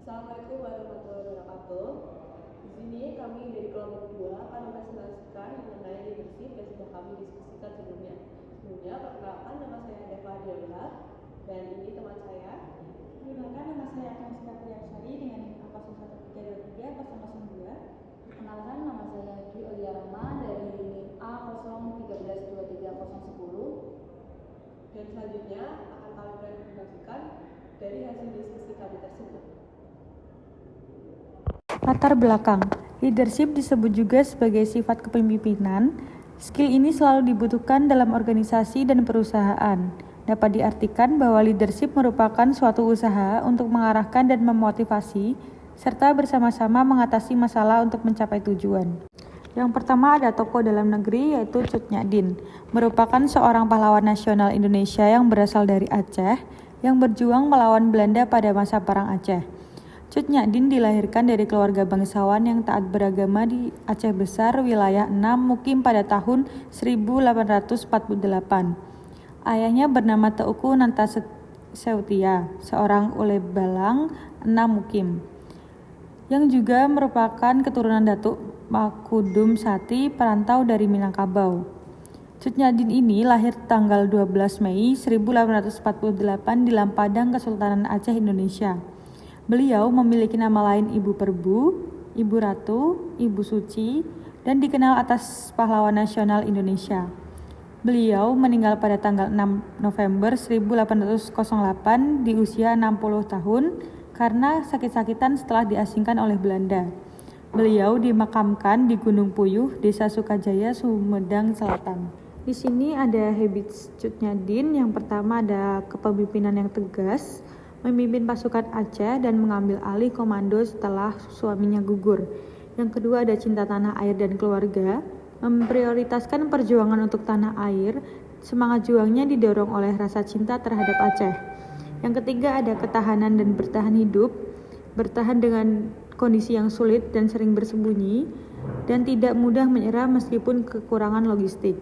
Assalamualaikum warahmatullahi wabarakatuh. Di sini kami dari kelompok 2 akan mempresentasikan mengenai leadership yang sudah kami diskusikan sebelumnya. Perkenalkan, nama saya Deva Diola dan ini teman saya. Perkenalkan, nama saya Kanska Priyasari dengan NIM A01333002. Perkenalkan, nama saya Dwi Olia Rama dari NIM A0113230010. Dan selanjutnya akan kami presentasikan dari hasil diskusi kami tersebut. Latar belakang. Leadership disebut juga sebagai sifat kepemimpinan. Skill ini selalu dibutuhkan dalam organisasi dan perusahaan. Dapat diartikan bahwa leadership merupakan suatu usaha untuk mengarahkan dan memotivasi, serta bersama-sama mengatasi masalah untuk mencapai tujuan. Yang pertama ada tokoh dalam negeri, yaitu Cut Nyak Dien, merupakan seorang pahlawan nasional Indonesia yang berasal dari Aceh, yang berjuang melawan Belanda pada masa Perang Aceh. Cut Nyak Dien dilahirkan dari keluarga bangsawan yang taat beragama di Aceh Besar, wilayah 6, Mukim pada tahun 1848. Ayahnya bernama Teuku Nantaseutia, seorang Ulebalang 6 Mukim, yang juga merupakan keturunan Datuk Makudum Sati, perantau dari Minangkabau. Cut Nyak Dien ini lahir tanggal 12 Mei 1848 di Lampadang, Kesultanan Aceh, Indonesia. Beliau memiliki nama lain Ibu Perbu, Ibu Ratu, Ibu Suci, dan dikenal atas pahlawan nasional Indonesia. Beliau meninggal pada tanggal 6 November 1808 di usia 60 tahun karena sakit-sakitan setelah diasingkan oleh Belanda. Beliau dimakamkan di Gunung Puyuh, Desa Sukajaya, Sumedang Selatan. Di sini ada habits Cut Nyak Dien. Yang pertama ada kepemimpinan yang tegas, memimpin pasukan Aceh dan mengambil alih komando setelah suaminya gugur. Yang kedua ada cinta tanah air dan keluarga, memprioritaskan perjuangan untuk tanah air. Semangat juangnya didorong oleh rasa cinta terhadap Aceh. Yang ketiga ada ketahanan dan bertahan hidup, bertahan dengan kondisi yang sulit dan sering bersembunyi, dan tidak mudah menyerah meskipun kekurangan logistik.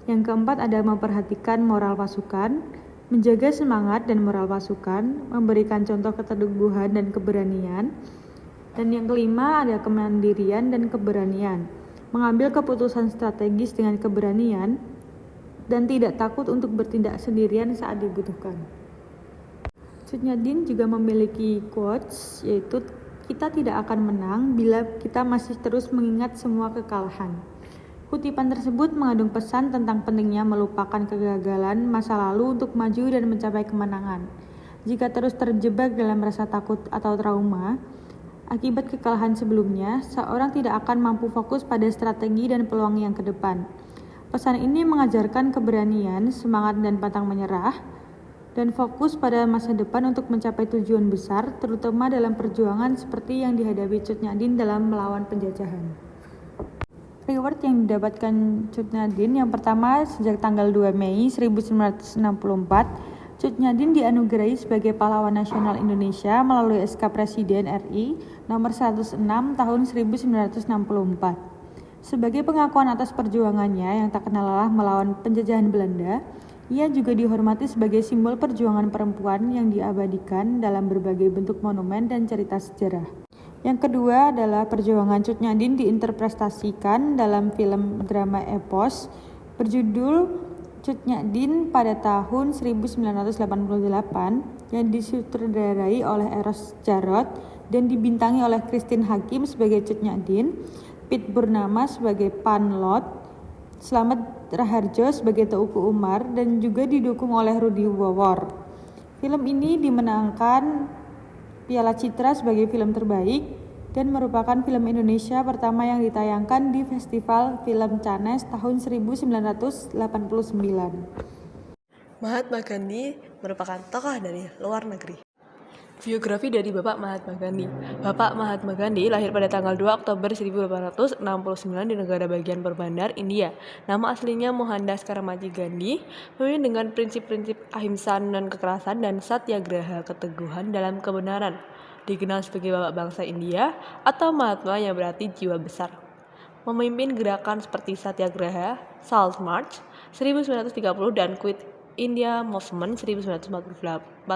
Yang keempat ada memperhatikan moral pasukan, menjaga semangat dan moral pasukan, memberikan contoh keteguhan dan keberanian. Dan yang kelima ada kemandirian dan keberanian, mengambil keputusan strategis dengan keberanian dan tidak takut untuk bertindak sendirian saat dibutuhkan. Cut Nyak Dien juga memiliki quotes, yaitu kita tidak akan menang bila kita masih terus mengingat semua kekalahan. Kutipan tersebut mengandung pesan tentang pentingnya melupakan kegagalan masa lalu untuk maju dan mencapai kemenangan. Jika terus terjebak dalam rasa takut atau trauma akibat kekalahan sebelumnya, seorang tidak akan mampu fokus pada strategi dan peluang yang ke depan. Pesan ini mengajarkan keberanian, semangat dan pantang menyerah, dan fokus pada masa depan untuk mencapai tujuan besar, terutama dalam perjuangan seperti yang dihadapi Cut Nyak Dien dalam melawan penjajahan. Reward yang didapatkan Cut Nyak Dien yang pertama, sejak tanggal 2 Mei 1964, Cut Nyak Dien dianugerahi sebagai pahlawan nasional Indonesia melalui SK Presiden RI nomor 106 tahun 1964. Sebagai pengakuan atas perjuangannya yang tak kenal lelah melawan penjajahan Belanda, ia juga dihormati sebagai simbol perjuangan perempuan yang diabadikan dalam berbagai bentuk monumen dan cerita sejarah. Yang kedua adalah perjuangan Cut Nyak Dien diinterpretasikan dalam film drama epos berjudul Cut Nyak Dien pada tahun 1988 yang disutradarai oleh Eros Djarot dan dibintangi oleh Christine Hakim sebagai Cut Nyak Dien, Pit Burnama sebagai Pan Lot, Slamet Raharjo sebagai Teuku Umar, dan juga didukung oleh Rudi Wawor. Film ini dimenangkan Piala Citra sebagai film terbaik dan merupakan film Indonesia pertama yang ditayangkan di Festival Film Cannes tahun 1989. Mahatma Gandhi merupakan tokoh dari luar negeri. Biografi dari Bapak Mahatma Gandhi. Bapak Mahatma Gandhi lahir pada tanggal 2 Oktober 1869 di negara bagian Porbandar, India. Nama aslinya Mohandas Karamaji Gandhi, pemimpin dengan prinsip-prinsip ahimsa non kekerasan dan satyagraha keteguhan dalam kebenaran. Dikenal sebagai Bapak Bangsa India atau Mahatma yang berarti jiwa besar. Memimpin gerakan seperti Satyagraha, Salt March 1930 dan Quit India Movement 1942,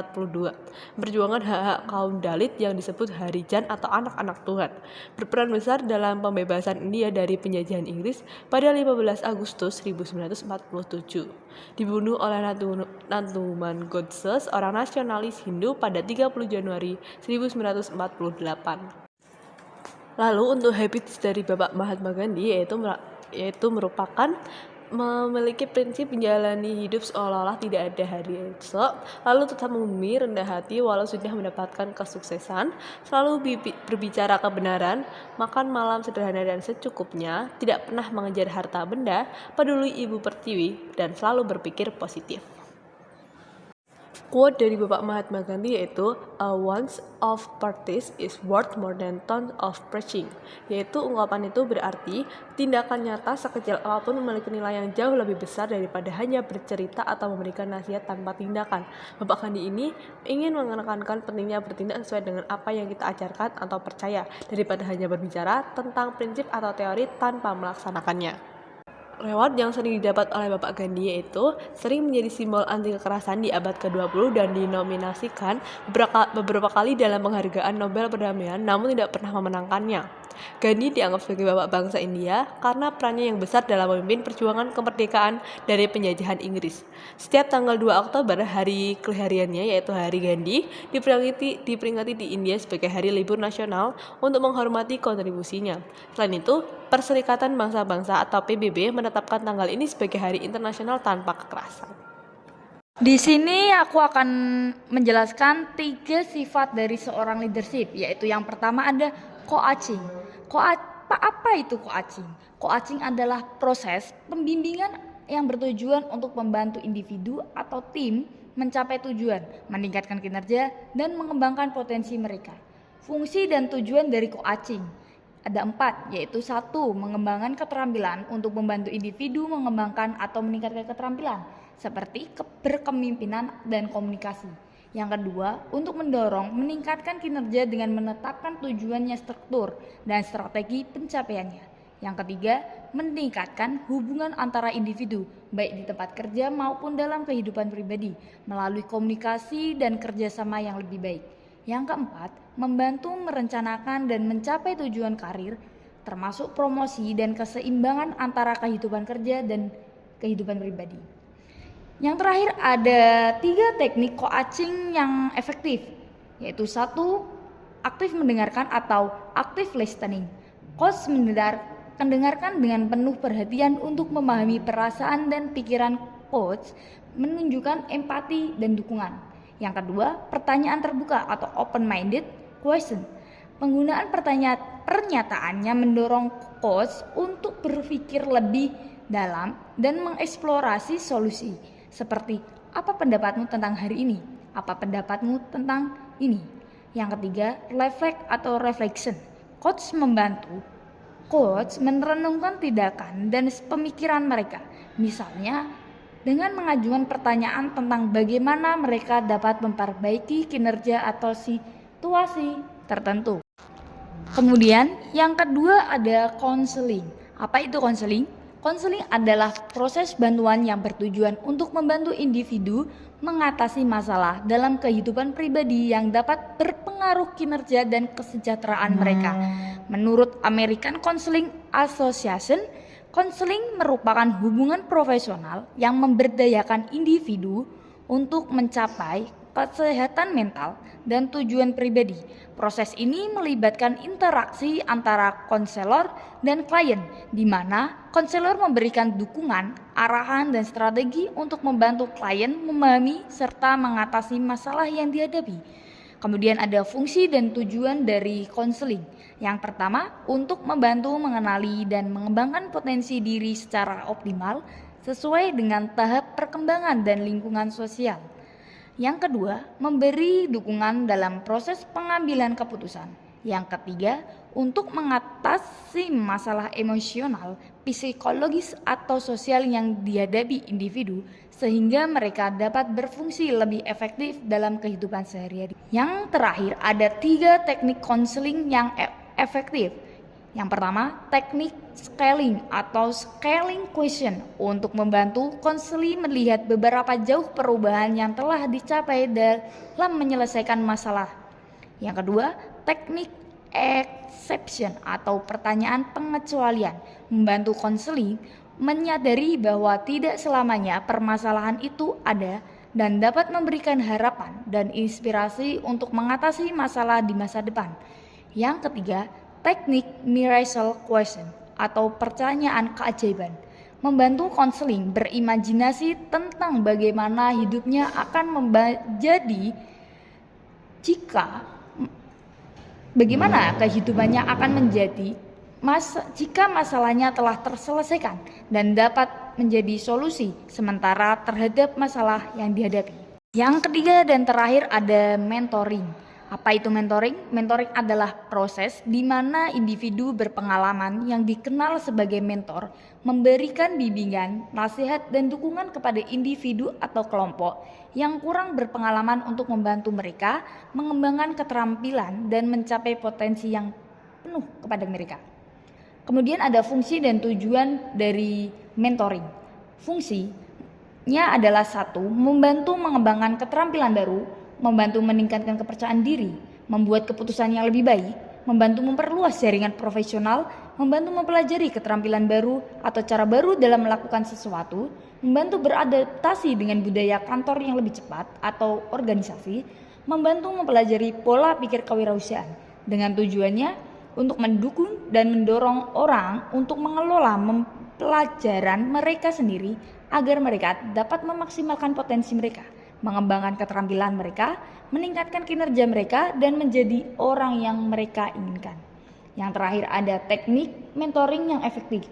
perjuangan hak-hak kaum Dalit yang disebut Harijan atau anak-anak Tuhan, berperan besar dalam pembebasan India dari penjajahan Inggris pada 15 Agustus 1947. Dibunuh oleh Nathuman Godse, seorang nasionalis Hindu pada 30 Januari 1948. Lalu untuk habits dari Bapak Mahatma Gandhi yaitu merupakan memiliki prinsip menjalani hidup seolah-olah tidak ada hari esok, lalu tetap membumi, rendah hati walau sudah mendapatkan kesuksesan, selalu berbicara kebenaran, makan malam sederhana dan secukupnya, tidak pernah mengejar harta benda, peduli ibu pertiwi, dan selalu berpikir positif. Quote dari Bapak Mahatma Gandhi yaitu "A ounce of practice is worth more than tons of preaching", yaitu ungkapan itu berarti tindakan nyata sekecil apapun memiliki nilai yang jauh lebih besar daripada hanya bercerita atau memberikan nasihat tanpa tindakan. Bapak Gandhi ini ingin menekankan pentingnya bertindak sesuai dengan apa yang kita ajarkan atau percaya daripada hanya berbicara tentang prinsip atau teori tanpa melaksanakannya. Reward yang sering didapat oleh Bapak Gandhi yaitu sering menjadi simbol anti kekerasan di abad ke-20 dan dinominasikan beberapa kali dalam penghargaan Nobel Perdamaian namun tidak pernah memenangkannya. Gandhi dianggap sebagai bapak bangsa India karena perannya yang besar dalam memimpin perjuangan kemerdekaan dari penjajahan Inggris. Setiap tanggal 2 Oktober, hari kehariannya yaitu Hari Gandhi, diperingati di India sebagai hari libur nasional untuk menghormati kontribusinya. Selain itu, Perserikatan Bangsa-Bangsa atau PBB menetapkan tanggal ini sebagai Hari Internasional Tanpa Kekerasan. Di sini aku akan menjelaskan 3 sifat dari seorang leadership, yaitu yang pertama ada coaching. Apa itu coaching? Coaching adalah proses pembimbingan yang bertujuan untuk membantu individu atau tim mencapai tujuan, meningkatkan kinerja, dan mengembangkan potensi mereka. Fungsi dan tujuan dari coaching ada 4, yaitu 1. Mengembangkan keterampilan untuk membantu individu mengembangkan atau meningkatkan keterampilan seperti berkepemimpinan dan komunikasi. Yang kedua, untuk mendorong meningkatkan kinerja dengan menetapkan tujuannya, struktur, dan strategi pencapaiannya. Yang ketiga, meningkatkan hubungan antara individu, baik di tempat kerja maupun dalam kehidupan pribadi, melalui komunikasi dan kerjasama yang lebih baik. Yang keempat, membantu merencanakan dan mencapai tujuan karir, termasuk promosi dan keseimbangan antara kehidupan kerja dan kehidupan pribadi. Yang terakhir ada 3 teknik coaching yang efektif, yaitu 1. Aktif mendengarkan atau active listening. Coach mendengarkan dengan penuh perhatian untuk memahami perasaan dan pikiran coach, menunjukkan empati dan dukungan. Yang kedua, pertanyaan terbuka atau open-minded question. Penggunaan pernyataannya mendorong coach untuk berpikir lebih dalam dan mengeksplorasi solusi. Seperti, apa pendapatmu tentang hari ini? Apa pendapatmu tentang ini? Yang ketiga, reflect atau reflection. Coach membantu merenungkan tindakan dan pemikiran mereka. Misalnya, dengan mengajukan pertanyaan tentang bagaimana mereka dapat memperbaiki kinerja atau situasi tertentu. Kemudian, yang kedua ada counseling. Apa itu counseling? Konseling adalah proses bantuan yang bertujuan untuk membantu individu mengatasi masalah dalam kehidupan pribadi yang dapat berpengaruh kinerja dan kesejahteraan mereka. Menurut American Counseling Association, konseling merupakan hubungan profesional yang memberdayakan individu untuk mencapai kesehatan mental dan tujuan pribadi. Proses ini melibatkan interaksi antara konselor dan klien, di mana konselor memberikan dukungan, arahan, dan strategi untuk membantu klien memahami serta mengatasi masalah yang dihadapi. Kemudian ada fungsi dan tujuan dari konseling. Yang pertama, untuk membantu mengenali dan mengembangkan potensi diri secara optimal sesuai dengan tahap perkembangan dan lingkungan sosial. Yang kedua, memberi dukungan dalam proses pengambilan keputusan. Yang ketiga, untuk mengatasi masalah emosional, psikologis atau sosial yang dihadapi individu sehingga mereka dapat berfungsi lebih efektif dalam kehidupan sehari-hari. Yang terakhir, ada 3 teknik konseling yang efektif. Yang pertama, teknik scaling atau scaling question untuk membantu konseli melihat beberapa jauh perubahan yang telah dicapai dalam menyelesaikan masalah. Yang kedua, teknik exception atau pertanyaan pengecualian membantu konseli menyadari bahwa tidak selamanya permasalahan itu ada dan dapat memberikan harapan dan inspirasi untuk mengatasi masalah di masa depan. Yang ketiga, teknik miracle question atau pertanyaan keajaiban membantu konseling berimajinasi tentang bagaimana hidupnya akan menjadi bagaimana kehidupannya akan menjadi jika masalahnya telah terselesaikan dan dapat menjadi solusi sementara terhadap masalah yang dihadapi. Yang ketiga dan terakhir ada mentoring. Apa itu mentoring? Mentoring adalah proses di mana individu berpengalaman yang dikenal sebagai mentor memberikan bimbingan, nasihat, dan dukungan kepada individu atau kelompok yang kurang berpengalaman untuk membantu mereka mengembangkan keterampilan dan mencapai potensi yang penuh kepada mereka. Kemudian ada fungsi dan tujuan dari mentoring. Fungsinya adalah 1. Membantu mengembangkan keterampilan baru, membantu meningkatkan kepercayaan diri, membuat keputusan yang lebih baik, membantu memperluas jaringan profesional, membantu mempelajari keterampilan baru atau cara baru dalam melakukan sesuatu, membantu beradaptasi dengan budaya kantor yang lebih cepat atau organisasi, membantu mempelajari pola pikir kewirausahaan dengan tujuannya untuk mendukung dan mendorong orang untuk mengelola pelajaran mereka sendiri agar mereka dapat memaksimalkan potensi mereka, mengembangkan keterampilan mereka, meningkatkan kinerja mereka, dan menjadi orang yang mereka inginkan. Yang terakhir ada teknik mentoring yang efektif.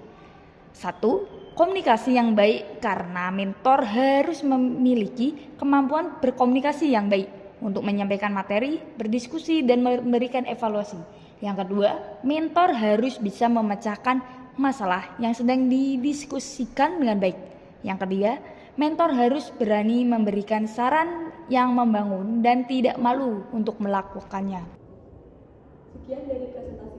1. Komunikasi yang baik, karena mentor harus memiliki kemampuan berkomunikasi yang baik untuk menyampaikan materi, berdiskusi, dan memberikan evaluasi. Yang kedua, mentor harus bisa memecahkan masalah yang sedang didiskusikan dengan baik. Yang ketiga, mentor harus berani memberikan saran yang membangun dan tidak malu untuk melakukannya. Sekian dari presentasi